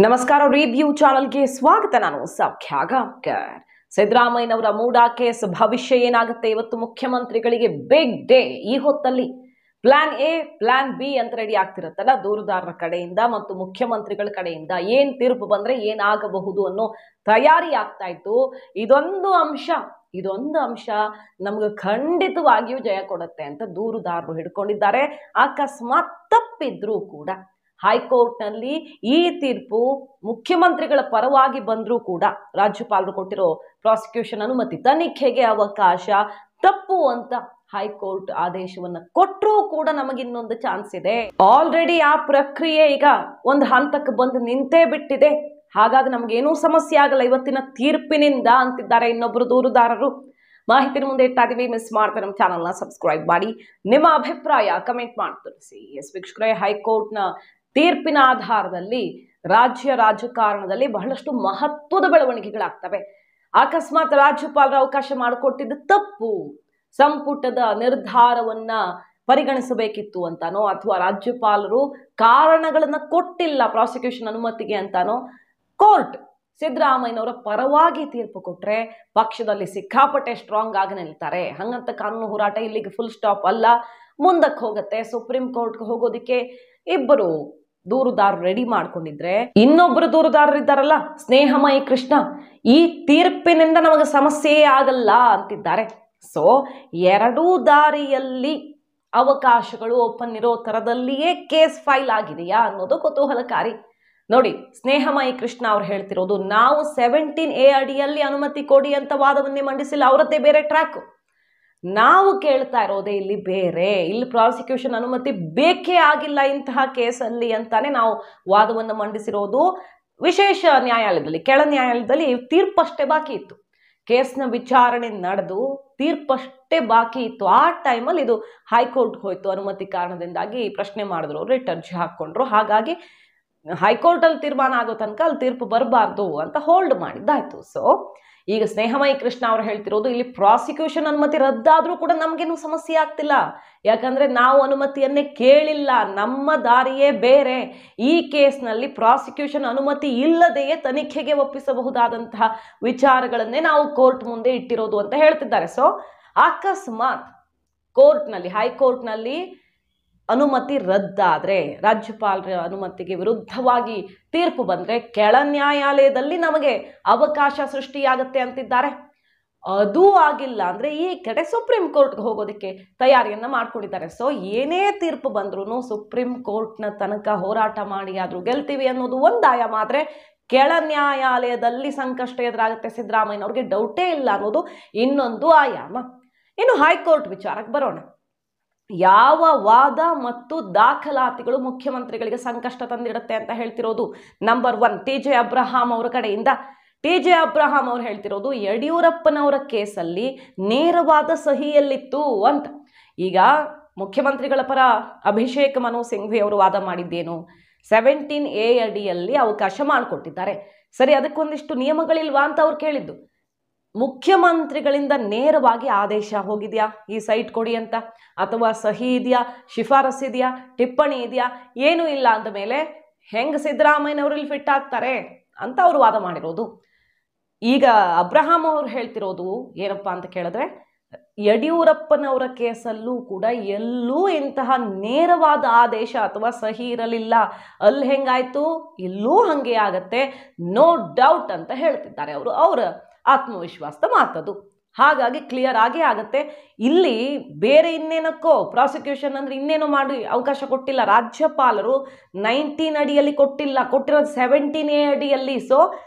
ನಮಸ್ಕಾರ ರಿವ್ಯೂ ಚಾನಲ್ಗೆ ಸ್ವಾಗತ. ನಾನು ಸೌಖ್ಯ ಗಾಂವ್ಕರ್. ಸಿದ್ದರಾಮಯ್ಯನವರ ಮೂಡಾ ಕೇಸ್ ಭವಿಷ್ಯ ಏನಾಗುತ್ತೆ? ಇವತ್ತು ಮುಖ್ಯಮಂತ್ರಿಗಳಿಗೆ ಬಿಗ್ ಡೇ. ಈ ಹೊತ್ತಲ್ಲಿ ಪ್ಲಾನ್ ಎ ಪ್ಲಾನ್ ಬಿ ಅಂತ ರೆಡಿ ಆಗ್ತಿರುತ್ತಲ್ಲ, ದೂರುದಾರರ ಕಡೆಯಿಂದ ಮತ್ತು ಮುಖ್ಯಮಂತ್ರಿಗಳ ಕಡೆಯಿಂದ ಏನ್ ತೀರ್ಪು ಬಂದ್ರೆ ಏನಾಗಬಹುದು ಅನ್ನೋ ತಯಾರಿ ಆಗ್ತಾ ಇತ್ತು. ಇದೊಂದು ಅಂಶ ನಮ್ಗೆ ಖಂಡಿತವಾಗಿಯೂ ಜಯ ಕೊಡುತ್ತೆ ಅಂತ ದೂರುದಾರರು ಹಿಡ್ಕೊಂಡಿದ್ದಾರೆ. ಅಕಸ್ಮಾತ್ ತಪ್ಪಿದ್ರೂ ಕೂಡ ಹೈಕೋರ್ಟ್ನಲ್ಲಿ ಈ ತೀರ್ಪು ಮುಖ್ಯಮಂತ್ರಿಗಳ ಪರವಾಗಿ ಬಂದರೂ ಕೂಡ ರಾಜ್ಯಪಾಲರು ಕೊಟ್ಟಿರೋ ಪ್ರಾಸಿಕ್ಯೂಷನ್ ಅನುಮತಿ, ತನಿಖೆಗೆ ಅವಕಾಶ ತಪ್ಪು ಅಂತ ಹೈಕೋರ್ಟ್ ಆದೇಶವನ್ನ ಕೊಟ್ಟರೂ ಕೂಡ ನಮಗಿನ್ನೊಂದು ಚಾನ್ಸ್ ಇದೆ. ಆಲ್ರೆಡಿ ಆ ಪ್ರಕ್ರಿಯೆ ಈಗ ಒಂದು ಹಂತಕ್ಕೆ ಬಂದು ನಿಂತೇ ಬಿಟ್ಟಿದೆ. ಹಾಗಾಗಿ ನಮಗೇನೂ ಸಮಸ್ಯೆ ಆಗಲ್ಲ ಇವತ್ತಿನ ತೀರ್ಪಿನಿಂದ ಅಂತಿದ್ದಾರೆ ಇನ್ನೊಬ್ಬರು ದೂರುದಾರರು. ಮಾಹಿತಿ ಮುಂದೆ ಇಡ್ತಾ ಇದೀವಿ, ಮಿಸ್ ಮಾಡ್ತಾರೆ ನಮ್ಮ ಚಾನಲ್ನ ಸಬ್ಸ್ಕ್ರೈಬ್ ಮಾಡಿ, ನಿಮ್ಮ ಅಭಿಪ್ರಾಯ ಕಮೆಂಟ್ ಮಾಡಿ ತಿಳಿಸಿ. ವೀಕ್ಷಕರೇ, ಹೈಕೋರ್ಟ್ನ ತೀರ್ಪಿನ ಆಧಾರದಲ್ಲಿ ರಾಜ್ಯ ರಾಜಕಾರಣದಲ್ಲಿ ಬಹಳಷ್ಟು ಮಹತ್ವದ ಬೆಳವಣಿಗೆಗಳಾಗ್ತವೆ. ಅಕಸ್ಮಾತ್ ರಾಜ್ಯಪಾಲರ ಅವಕಾಶ ಮಾಡಿಕೊಟ್ಟಿದ್ದು ತಪ್ಪು, ಸಂಪುಟದ ನಿರ್ಧಾರವನ್ನ ಪರಿಗಣಿಸಬೇಕಿತ್ತು ಅಂತಾನೋ, ಅಥವಾ ರಾಜ್ಯಪಾಲರು ಕಾರಣಗಳನ್ನ ಕೊಟ್ಟಿಲ್ಲ ಪ್ರಾಸಿಕ್ಯೂಷನ್ ಅನುಮತಿಗೆ ಅಂತಾನೋ ಕೋರ್ಟ್ ಸಿದ್ದರಾಮಯ್ಯನವರ ಪರವಾಗಿ ತೀರ್ಪು ಕೊಟ್ರೆ ಪಕ್ಷದಲ್ಲಿ ಸಿಕ್ಕಾಪಟ್ಟೆ ಸ್ಟ್ರಾಂಗ್ ಆಗಿ ನಿಲ್ತಾರೆ. ಹಂಗಂತ ಕಾನೂನು ಹೋರಾಟ ಇಲ್ಲಿಗೆ ಫುಲ್ ಸ್ಟಾಪ್ ಅಲ್ಲ, ಮುಂದಕ್ಕೆ ಹೋಗುತ್ತೆ. ಸುಪ್ರೀಂ ಕೋರ್ಟ್ಗೆ ಹೋಗೋದಿಕ್ಕೆ ಇಬ್ಬರು ದೂರುದಾರರು ರೆಡಿ ಮಾಡ್ಕೊಂಡಿದ್ರೆ, ಇನ್ನೊಬ್ಬರು ದೂರುದಾರರು ಇದ್ದಾರಲ್ಲ ಸ್ನೇಹಮಯಿ ಕೃಷ್ಣ, ಈ ತೀರ್ಪಿನಿಂದ ನಮಗೆ ಸಮಸ್ಯೆಯೇ ಆಗಲ್ಲ ಅಂತಿದ್ದಾರೆ. ಸೊ ಎರಡೂ ದಾರಿಯಲ್ಲಿ ಅವಕಾಶಗಳು ಓಪನ್ ಇರೋ ತರದಲ್ಲಿಯೇ ಕೇಸ್ ಫೈಲ್ ಆಗಿದೆಯಾ ಅನ್ನೋದು ಕುತೂಹಲಕಾರಿ. ನೋಡಿ, ಸ್ನೇಹಮಯಿ ಕೃಷ್ಣ ಅವ್ರು ಹೇಳ್ತಿರೋದು, ನಾವು 17A ಅಡಿಯಲ್ಲಿ ಅನುಮತಿ ಕೊಡಿ ಅಂತ ವಾದವನ್ನೇ ಮಂಡಿಸಿಲ್ಲ, ಅವರದ್ದೇ ಬೇರೆ ಟ್ರ್ಯಾಕ್. ನಾವು ಕೇಳ್ತಾ ಇರೋದೇ ಇಲ್ಲಿ ಬೇರೆ. ಇಲ್ಲಿ ಪ್ರಾಸಿಕ್ಯೂಷನ್ ಅನುಮತಿ ಬೇಕೇ ಆಗಿಲ್ಲ ಇಂತಹ ಕೇಸಲ್ಲಿ ಅಂತಾನೆ ನಾವು ವಾದವನ್ನು ಮಂಡಿಸಿರೋದು. ವಿಶೇಷ ನ್ಯಾಯಾಲಯದಲ್ಲಿ, ಕೆಳ ನ್ಯಾಯಾಲಯದಲ್ಲಿ ತೀರ್ಪಷ್ಟೇ ಬಾಕಿ ಇತ್ತು. ಕೇಸ್ನ ವಿಚಾರಣೆ ನಡೆದು ತೀರ್ಪಷ್ಟೇ ಬಾಕಿ ಇತ್ತು. ಆ ಟೈಮಲ್ಲಿ ಇದು ಹೈಕೋರ್ಟ್ಗೆ ಹೋಯ್ತು. ಅನುಮತಿ ಕಾರಣದಿಂದಾಗಿ ಪ್ರಶ್ನೆ ಮಾಡಿದ್ರು, ರಿಟ್ ಅರ್ಜಿ ಹಾಕೊಂಡ್ರು. ಹಾಗಾಗಿ ಹೈಕೋರ್ಟ್ ಅಲ್ಲಿ ತೀರ್ಮಾನ ಆಗೋ ತನಕ ಅಲ್ಲಿ ತೀರ್ಪು ಬರಬಾರ್ದು ಅಂತ ಹೋಲ್ಡ್ ಮಾಡಿದ್ದಾಯ್ತು. ಸೊ ಈಗ ಸ್ನೇಹಮಯಿ ಕೃಷ್ಣ ಅವರು ಹೇಳ್ತಿರೋದು, ಇಲ್ಲಿ ಪ್ರಾಸಿಕ್ಯೂಷನ್ ಅನುಮತಿ ರದ್ದಾದ್ರೂ ಕೂಡ ನಮ್ಗೇನು ಸಮಸ್ಯೆ ಆಗ್ತಿಲ್ಲ, ಯಾಕಂದ್ರೆ ನಾವು ಅನುಮತಿಯನ್ನೇ ಕೇಳಿಲ್ಲ, ನಮ್ಮ ದಾರಿಯೇ ಬೇರೆ. ಈ ಕೇಸ್ನಲ್ಲಿ ಪ್ರಾಸಿಕ್ಯೂಷನ್ ಅನುಮತಿ ಇಲ್ಲದೆಯೇ ತನಿಖೆಗೆ ಒಪ್ಪಿಸಬಹುದಾದಂತಹ ವಿಚಾರಗಳನ್ನೇ ನಾವು ಕೋರ್ಟ್ ಮುಂದೆ ಇಟ್ಟಿರೋದು ಅಂತ ಹೇಳ್ತಿದ್ದಾರೆ. ಸೊ ಅಕಸ್ಮಾತ್ ಕೋರ್ಟ್ನಲ್ಲಿ, ಹೈಕೋರ್ಟ್ನಲ್ಲಿ ಅನುಮತಿ ರದ್ದಾದ್ರೆ, ರಾಜ್ಯಪಾಲರ ಅನುಮತಿಗೆ ವಿರುದ್ಧವಾಗಿ ತೀರ್ಪು ಬಂದ್ರೆ ಕೆಳ ನ್ಯಾಯಾಲಯದಲ್ಲಿ ನಮಗೆ ಅವಕಾಶ ಸೃಷ್ಟಿಯಾಗತ್ತೆ ಅಂತಿದ್ದಾರೆ. ಅದೂ ಆಗಿಲ್ಲ ಅಂದ್ರೆ ಈ ಕಡೆ ಸುಪ್ರೀಂ ಕೋರ್ಟ್ಗೆ ಹೋಗೋದಕ್ಕೆ ತಯಾರಿಯನ್ನ ಮಾಡ್ಕೊಂಡಿದ್ದಾರೆ. ಸೊ ಏನೇ ತೀರ್ಪು ಬಂದ್ರೂ ಸುಪ್ರೀಂ ಕೋರ್ಟ್ನ ತನಕ ಹೋರಾಟ ಮಾಡಿ ಆದ್ರೂ ಗೆಲ್ತೀವಿ ಅನ್ನೋದು ಒಂದು ಆಯಾಮ. ಆದ್ರೆ ಕೆಳ ನ್ಯಾಯಾಲಯದಲ್ಲಿ ಸಂಕಷ್ಟ ಎದುರಾಗುತ್ತೆ ಸಿದ್ದರಾಮಯ್ಯನವ್ರಿಗೆ, ಡೌಟೇ ಇಲ್ಲ ಅನ್ನೋದು ಇನ್ನೊಂದು ಆಯಾಮ. ಇನ್ನು ಹೈಕೋರ್ಟ್ ವಿಚಾರಕ್ಕೆ ಬರೋಣ. ಯಾವ ವಾದ ಮತ್ತು ದಾಖಲಾತಿಗಳು ಮುಖ್ಯಮಂತ್ರಿಗಳಿಗೆ ಸಂಕಷ್ಟ ತಂದಿಡುತ್ತೆ ಅಂತ ಹೇಳ್ತಿರೋದು? ನಂಬರ್ 1, TJ ಅಬ್ರಹಾಂ ಅವರ ಕಡೆಯಿಂದ. TJ ಅಬ್ರಹಾಂ ಅವ್ರು ಹೇಳ್ತಿರೋದು, ಯಡಿಯೂರಪ್ಪನವರ ಕೇಸಲ್ಲಿ ನೇರವಾದ ಸಹಿಯಲ್ಲಿತ್ತು ಅಂತ. ಈಗ ಮುಖ್ಯಮಂತ್ರಿಗಳ ಪರ ಅಭಿಷೇಕ್ ಮನು ಸಿಂಘ್ವಿ ಅವರು ವಾದ ಮಾಡಿದ್ದೇನು? 17A ಅಡಿಯಲ್ಲಿ ಅವಕಾಶ ಮಾಡಿಕೊಟ್ಟಿದ್ದಾರೆ. ಸರಿ, ಅದಕ್ಕೊಂದಿಷ್ಟು ನಿಯಮಗಳಿಲ್ವಾ ಅಂತ ಅವ್ರು ಕೇಳಿದ್ದು. ಮುಖ್ಯಮಂತ್ರಿಗಳಿಂದ ನೇರವಾಗಿ ಆದೇಶ ಹೋಗಿದೆಯಾ ಈ ಸೈಟ್ ಕೊಡಿ ಅಂತ, ಅಥವಾ ಸಹಿ ಇದೆಯಾ, ಶಿಫಾರಸ್ ಇದೆಯಾ, ಟಿಪ್ಪಣಿ ಇದೆಯಾ? ಏನೂ ಇಲ್ಲ ಅಂದ ಮೇಲೆ ಹೆಂಗ್ ಸಿದ್ದರಾಮಯ್ಯನವರಲ್ಲಿ ಫಿಟ್ ಆಗ್ತಾರೆ ಅಂತ ಅವರು ವಾದ ಮಾಡಿರೋದು. ಈಗ ಅಬ್ರಹಾಂ ಅವರು ಹೇಳ್ತಿರೋದು ಏನಪ್ಪಾ ಅಂತ ಕೇಳಿದ್ರೆ, ಯಡಿಯೂರಪ್ಪನವರ ಕೇಸಲ್ಲೂ ಕೂಡ ಎಲ್ಲೂ ಇಂತಹ ನೇರವಾದ ಆದೇಶ ಅಥವಾ ಸಹಿ ಇರಲಿಲ್ಲ. ಅಲ್ಲಿ ಹೆಂಗಾಯ್ತು, ಇಲ್ಲೂ ಹಂಗೆ ಆಗತ್ತೆ, ನೋ ಡೌಟ್ ಅಂತ ಹೇಳ್ತಿದ್ದಾರೆ ಅವರು. ಅವರ ಆತ್ಮವಿಶ್ವಾಸದ ಮಾತದು. ಹಾಗಾಗಿ ಕ್ಲಿಯರ್ ಆಗೇ ಆಗತ್ತೆ. ಇಲ್ಲಿ ಬೇರೆ ಇನ್ನೇನಕ್ಕೋ ಪ್ರಾಸಿಕ್ಯೂಷನ್ ಅಂದ್ರೆ ಇನ್ನೇನೋ ಮಾಡಿ ಅವಕಾಶ ಕೊಟ್ಟಿಲ್ಲ. ರಾಜ್ಯಪಾಲರು 19 ಅಡಿಯಲ್ಲಿ ಕೊಟ್ಟಿಲ್ಲ, ಕೊಟ್ಟಿರೋದು 17A ಅಡಿಯಲ್ಲಿ. ಸೊ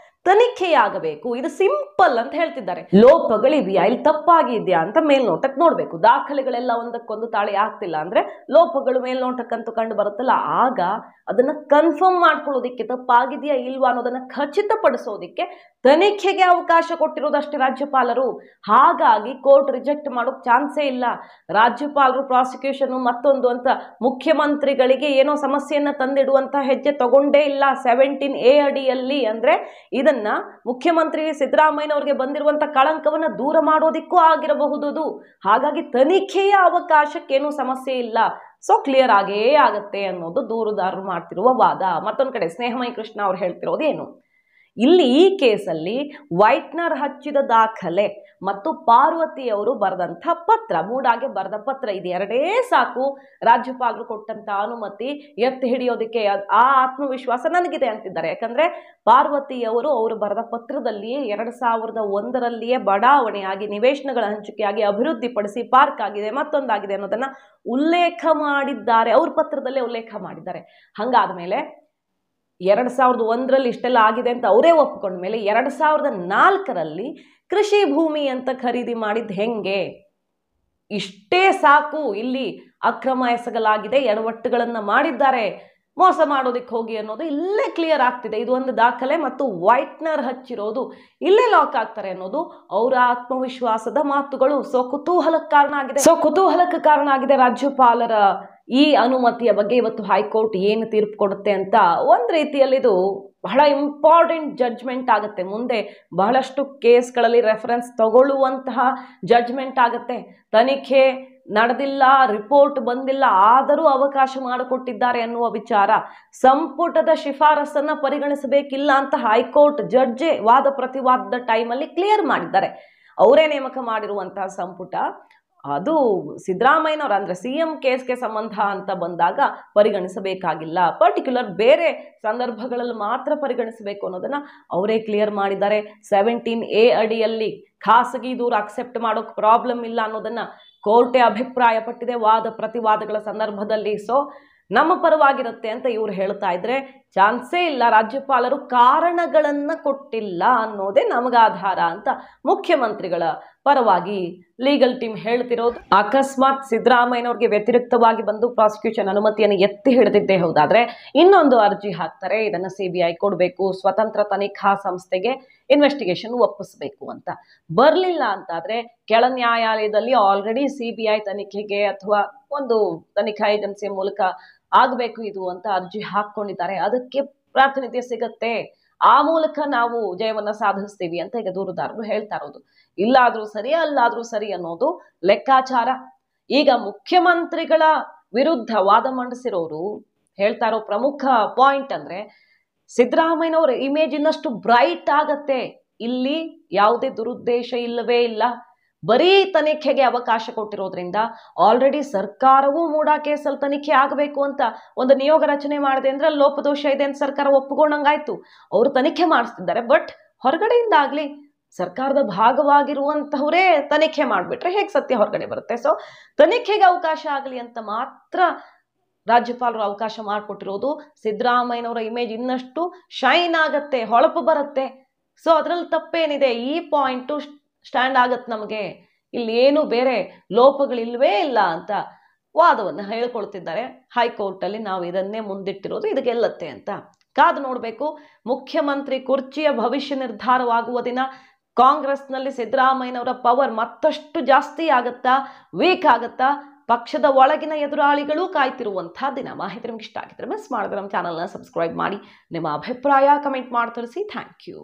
ತನಿಖೆಯಾಗಬೇಕು, ಇದು ಸಿಂಪಲ್ ಅಂತ ಹೇಳ್ತಿದ್ದಾರೆ. ಲೋಪಗಳಿವೆಯಾ, ಇಲ್ಲಿ ತಪ್ಪಾಗಿದೆಯಾ ಅಂತ ಮೇಲ್ನೋಟಕ್ಕೆ ನೋಡ್ಬೇಕು. ದಾಖಲೆಗಳೆಲ್ಲ ಒಂದಕ್ಕೊಂದು ತಾಳೆ ಆಗ್ತಿಲ್ಲ ಅಂದ್ರೆ ಲೋಪಗಳು ಮೇಲ್ನೋಟಕ್ಕಂತೂ ಕಂಡು ಬರುತ್ತಲ್ಲ, ಆಗ ಅದನ್ನ ಕನ್ಫರ್ಮ್ ಮಾಡ್ಕೊಳ್ಳೋದಿಕ್ಕೆ, ತಪ್ಪಾಗಿದೆಯಾ ಇಲ್ವಾ ಅನ್ನೋದನ್ನ ಖಚಿತಪಡಿಸೋದಿಕ್ಕೆ ತನಿಖೆಗೆ ಅವಕಾಶ ಕೊಟ್ಟಿರೋದಷ್ಟೇ ರಾಜ್ಯಪಾಲರು. ಹಾಗಾಗಿ ಕೋರ್ಟ್ ರಿಜೆಕ್ಟ್ ಮಾಡೋಕ್ ಚಾನ್ಸೇ ಇಲ್ಲ. ರಾಜ್ಯಪಾಲರು ಪ್ರಾಸಿಕ್ಯೂಷನ್ ಮತ್ತೊಂದು ಅಂತ ಮುಖ್ಯಮಂತ್ರಿಗಳಿಗೆ ಏನೋ ಸಮಸ್ಯೆಯನ್ನ ತಂದಿಡುವಂತ ಹೆಜ್ಜೆ ತಗೊಂಡೇ ಇಲ್ಲ. 17A ಅಡಿಯಲ್ಲಿ ಅಂದ್ರೆ ಇದನ್ನ ಮುಖ್ಯಮಂತ್ರಿ ಸಿದ್ದರಾಮಯ್ಯನವರಿಗೆ ಬಂದಿರುವಂತ ಕಳಂಕವನ್ನ ದೂರ ಮಾಡೋದಿಕ್ಕೂ ಆಗಿರಬಹುದು. ಹಾಗಾಗಿ ತನಿಖೆಯ ಅವಕಾಶಕ್ಕೇನು ಸಮಸ್ಯೆ ಇಲ್ಲ. ಸೊ ಕ್ಲಿಯರ್ ಆಗೇ ಆಗತ್ತೆ ಅನ್ನೋದು ದೂರುದಾರರು ಮಾಡ್ತಿರುವ ವಾದ. ಮತ್ತೊಂದು ಕಡೆ ಸ್ನೇಹಮಯಿ ಕೃಷ್ಣ ಅವ್ರು ಹೇಳ್ತಿರೋದು ಏನು, ಇಲ್ಲಿ ಈ ಕೇಸಲ್ಲಿ ವೈಟ್ನರ್ ಹಚ್ಚಿದ ದಾಖಲೆ ಮತ್ತು ಪಾರ್ವತಿಯವರು ಬರೆದಂಥ ಪತ್ರ, ಮೂಡಾಗೆ ಬರೆದ ಪತ್ರ, ಇದೆರಡೇ ಸಾಕು ರಾಜ್ಯಪಾಲರು ಕೊಟ್ಟಂತ ಅನುಮತಿ ಎತ್ತಿ ಹಿಡಿಯೋದಕ್ಕೆ. ಆ ಆತ್ಮವಿಶ್ವಾಸ ನನಗಿದೆ ಅಂತಿದ್ದಾರೆ. ಯಾಕಂದ್ರೆ ಪಾರ್ವತಿಯವರು ಅವರು ಬರೆದ ಪತ್ರದಲ್ಲಿ 2001ರಲ್ಲಿಯೇ ಬಡಾವಣೆಯಾಗಿ, ನಿವೇಶನಗಳ ಹಂಚಿಕೆಯಾಗಿ, ಅಭಿವೃದ್ಧಿಪಡಿಸಿ ಪಾರ್ಕ್ ಆಗಿದೆ, ಮತ್ತೊಂದಾಗಿದೆ ಅನ್ನೋದನ್ನ ಉಲ್ಲೇಖ ಮಾಡಿದ್ದಾರೆ. ಅವ್ರ ಪತ್ರದಲ್ಲೇ ಉಲ್ಲೇಖ ಮಾಡಿದ್ದಾರೆ. ಹಂಗಾದ್ಮೇಲೆ 2001ರಲ್ಲಿ ಇಷ್ಟೆಲ್ಲ ಆಗಿದೆ ಅಂತ ಅವರೇ ಒಪ್ಕೊಂಡ ಮೇಲೆ 2004ರಲ್ಲಿ ಕೃಷಿ ಭೂಮಿ ಅಂತ ಖರೀದಿ ಮಾಡಿದ್ದು ಹೆಂಗೆ? ಇಷ್ಟೇ ಸಾಕು, ಇಲ್ಲಿ ಅಕ್ರಮ ಎಸಗಲಾಗಿದೆ, ಎಡವಟ್ಟುಗಳನ್ನ ಮಾಡಿದ್ದಾರೆ, ಮೋಸ ಮಾಡೋದಕ್ಕೆ ಹೋಗಿ ಅನ್ನೋದು ಇಲ್ಲೇ ಕ್ಲಿಯರ್ ಆಗ್ತಿದೆ. ಇದು ಒಂದು ದಾಖಲೆ ಮತ್ತು ವೈಟ್ನರ್ ಹಚ್ಚಿರೋದು ಇಲ್ಲೇ ಲಾಕ್ ಆಗ್ತಾರೆ ಅನ್ನೋದು ಅವರ ಆತ್ಮವಿಶ್ವಾಸದ ಮಾತುಗಳು. ಸೊ ಕುತೂಹಲಕ್ಕೆ ಕಾರಣ ಆಗಿದೆ ರಾಜ್ಯಪಾಲರ ಈ ಅನುಮತಿಯ ಬಗ್ಗೆ. ಇವತ್ತು ಹೈಕೋರ್ಟ್ ಏನು ತೀರ್ಪು ಕೊಡುತ್ತೆ ಅಂತ ಒಂದು ರೀತಿಯಲ್ಲಿ ಇದು ಬಹಳ ಇಂಪಾರ್ಟೆಂಟ್ ಜಡ್ಜ್ಮೆಂಟ್ ಆಗುತ್ತೆ. ಮುಂದೆ ಬಹಳಷ್ಟು ಕೇಸ್ಗಳಲ್ಲಿ ರೆಫರೆನ್ಸ್ ತಗೊಳ್ಳುವಂತಹ ಜಡ್ಜ್ಮೆಂಟ್ ಆಗುತ್ತೆ. ತನಿಖೆ ನಡೆದಿಲ್ಲ, ರಿಪೋರ್ಟ್ ಬಂದಿಲ್ಲ, ಆದರೂ ಅವಕಾಶ ಮಾಡಿಕೊಟ್ಟಿದ್ದಾರೆ ಅನ್ನುವ ವಿಚಾರ, ಸಂಪುಟದ ಶಿಫಾರಸನ್ನ ಪರಿಗಣಿಸಬೇಕಿಲ್ಲ ಅಂತ ಹೈಕೋರ್ಟ್ ಜಡ್ಜೆ ವಾದ ಪ್ರತಿವಾದದ ಟೈಮಲ್ಲಿ ಕ್ಲಿಯರ್ ಮಾಡಿದ್ದಾರೆ. ಅವರೇ ನೇಮಕ ಮಾಡಿರುವಂತಹ ಸಂಪುಟ ಅದು ಸಿದ್ದರಾಮಯ್ಯನವರು ಅಂದ್ರೆ ಸಿಎಂ ಕೇಸ್ಗೆ ಸಂಬಂಧ ಅಂತ ಬಂದಾಗ ಪರಿಗಣಿಸಬೇಕಾಗಿಲ್ಲ, ಪರ್ಟಿಕ್ಯುಲರ್ ಬೇರೆ ಸಂದರ್ಭಗಳಲ್ಲಿ ಮಾತ್ರ ಪರಿಗಣಿಸಬೇಕು ಅನ್ನೋದನ್ನ ಅವರೇ ಕ್ಲಿಯರ್ ಮಾಡಿದ್ದಾರೆ. 17A ಅಡಿಯಲ್ಲಿ ಖಾಸಗಿ ದೂರು ಅಕ್ಸೆಪ್ಟ್ ಮಾಡೋಕೆ ಪ್ರಾಬ್ಲಮ್ ಇಲ್ಲ ಅನ್ನೋದನ್ನ ಕೋರ್ಟೇ ಅಭಿಪ್ರಾಯ ಪಟ್ಟಿದೆ ವಾದ ಪ್ರತಿವಾದಗಳ ಸಂದರ್ಭದಲ್ಲಿ. ಸೊ ನಮ್ಮ ಪರವಾಗಿರುತ್ತೆ ಅಂತ ಇವ್ರು ಹೇಳ್ತಾ ಇದ್ರೆ ಚಾನ್ಸೇ ಇಲ್ಲ. ರಾಜ್ಯಪಾಲರು ಕಾರಣಗಳನ್ನ ಕೊಟ್ಟಿಲ್ಲ ಅನ್ನೋದೇ ನಮಗಾಧಾರ ಅಂತ ಮುಖ್ಯಮಂತ್ರಿಗಳ ಪರವಾಗಿ ಲೀಗಲ್ ಟೀಮ್ ಹೇಳ್ತಿರೋದು. ಅಕಸ್ಮಾತ್ ಸಿದ್ದರಾಮಯ್ಯನವ್ರಿಗೆ ವ್ಯತಿರಿಕ್ತವಾಗಿ ಬಂದು ಪ್ರಾಸಿಕ್ಯೂಷನ್ ಅನುಮತಿಯನ್ನು ಎತ್ತಿ ಹಿಡಿದಿದ್ದೇ ಹೌದಾದ್ರೆ ಇನ್ನೊಂದು ಅರ್ಜಿ ಹಾಕ್ತಾರೆ, ಇದನ್ನ CBI ಕೊಡಬೇಕು, ಸ್ವತಂತ್ರ ತನಿಖಾ ಸಂಸ್ಥೆಗೆ ಇನ್ವೆಸ್ಟಿಗೇಷನ್ ಒಪ್ಪಿಸಬೇಕು ಅಂತ. ಬರಲಿಲ್ಲ ಅಂತಾದ್ರೆ ಕೆಳ ನ್ಯಾಯಾಲಯದಲ್ಲಿ ಆಲ್ರೆಡಿ CBI ತನಿಖೆಗೆ ಅಥವಾ ಒಂದು ತನಿಖಾ ಏಜೆನ್ಸಿಯ ಮೂಲಕ ಆಗಬೇಕು ಇದು ಅಂತ ಅರ್ಜಿ ಹಾಕೊಂಡಿದ್ದಾರೆ. ಅದಕ್ಕೆ ಪ್ರಾತಿನಿಧ್ಯ ಸಿಗತ್ತೆ, ಆ ಮೂಲಕ ನಾವು ಜಯವನ್ನ ಸಾಧಿಸ್ತೀವಿ ಅಂತ ಈಗ ದೂರುದಾರರು ಹೇಳ್ತಾ ಇರೋದು. ಇಲ್ಲಾದ್ರೂ ಸರಿ ಅಲ್ಲಾದ್ರೂ ಸರಿ ಅನ್ನೋದು ಲೆಕ್ಕಾಚಾರ. ಈಗ ಮುಖ್ಯಮಂತ್ರಿಗಳ ವಿರುದ್ಧ ವಾದ ಮಂಡಿಸಿರೋರು ಹೇಳ್ತಾ ಇರೋ ಪ್ರಮುಖ ಪಾಯಿಂಟ್ ಅಂದ್ರೆ ಸಿದ್ದರಾಮಯ್ಯನವರ ಇಮೇಜ್ ಇನ್ನಷ್ಟು ಬ್ರೈಟ್ ಆಗತ್ತೆ, ಇಲ್ಲಿ ಯಾವುದೇ ದುರುದ್ದೇಶ ಇಲ್ಲವೇ ಇಲ್ಲ, ಬರೀ ತನಿಖೆಗೆ ಅವಕಾಶ ಕೊಟ್ಟಿರೋದ್ರಿಂದ ಆಲ್ರೆಡಿ ಸರ್ಕಾರವೂ ಮೂಡಾ ಕೇಸಲ್ಲಿ ತನಿಖೆ ಆಗಬೇಕು ಅಂತ ಒಂದು ನಿಯೋಗ ರಚನೆ ಮಾಡಿದೆ ಅಂದ್ರೆ ಲೋಪದೋಷ ಇದೆ ಅಂತ ಸರ್ಕಾರ ಒಪ್ಪಿಕೊಂಡಂಗಾಯ್ತು. ಅವರು ತನಿಖೆ ಮಾಡಿಸ್ತಿದ್ದಾರೆ, ಬಟ್ ಹೊರಗಡೆಯಿಂದ ಆಗ್ಲಿ ಸರ್ಕಾರದ ಭಾಗವಾಗಿರುವಂತಹವರೇ ತನಿಖೆ ಮಾಡಿಬಿಟ್ರೆ ಹೇಗೆ ಸತ್ಯ ಹೊರಗಡೆ ಬರುತ್ತೆ? ಸೊ ತನಿಖೆಗೆ ಅವಕಾಶ ಆಗಲಿ ಅಂತ ಮಾತ್ರ ರಾಜ್ಯಪಾಲರು ಅವಕಾಶ ಮಾಡಿಕೊಟ್ಟಿರೋದು. ಸಿದ್ದರಾಮಯ್ಯನವರ ಇಮೇಜ್ ಇನ್ನಷ್ಟು ಶೈನ್ ಆಗತ್ತೆ, ಹೊಳಪು ಬರುತ್ತೆ. ಸೊ ಅದ್ರಲ್ಲಿ ತಪ್ಪೇನಿದೆ? ಈ ಪಾಯಿಂಟು ಸ್ಟ್ಯಾಂಡ್ ಆಗತ್ತೆ ನಮಗೆ, ಇಲ್ಲಿ ಏನು ಬೇರೆ ಲೋಪಗಳಿಲ್ವೇ ಇಲ್ಲ ಅಂತ ವಾದವನ್ನು ಹೇಳ್ಕೊಳ್ತಿದ್ದಾರೆ. ಹೈಕೋರ್ಟಲ್ಲಿ ನಾವು ಇದನ್ನೇ ಮುಂದಿಟ್ಟಿರೋದು, ಇದು ಗೆಲ್ಲತ್ತೆ ಅಂತ ಕಾದು ನೋಡಬೇಕು. ಮುಖ್ಯಮಂತ್ರಿ ಕುರ್ಚಿಯ ಭವಿಷ್ಯ ನಿರ್ಧಾರವಾಗುವ ದಿನ ಕಾಂಗ್ರೆಸ್ನಲ್ಲಿ ಸಿದ್ದರಾಮಯ್ಯನವರ ಪವರ್ ಮತ್ತಷ್ಟು ಜಾಸ್ತಿ ಆಗತ್ತಾ, ವೀಕ್ ಆಗತ್ತಾ, ಪಕ್ಷದ ಒಳಗಿನ ಎದುರಾಳಿಗಳು ಕಾಯ್ತಿರುವಂತಹ ದಿನ. ಮಾಹಿತಿ ನಿಮ್ಗೆ ಇಷ್ಟ ಆಗಿದ್ರೆ ಮಿಸ್ ಮಾಡಿದ್ರೆ ನಮ್ಮ ಚಾನಲ್ನ ಸಬ್ಸ್ಕ್ರೈಬ್ ಮಾಡಿ, ನಿಮ್ಮ ಅಭಿಪ್ರಾಯ ಕಮೆಂಟ್ ಮಾಡಿ ತಿಳಿಸಿ. Thank you.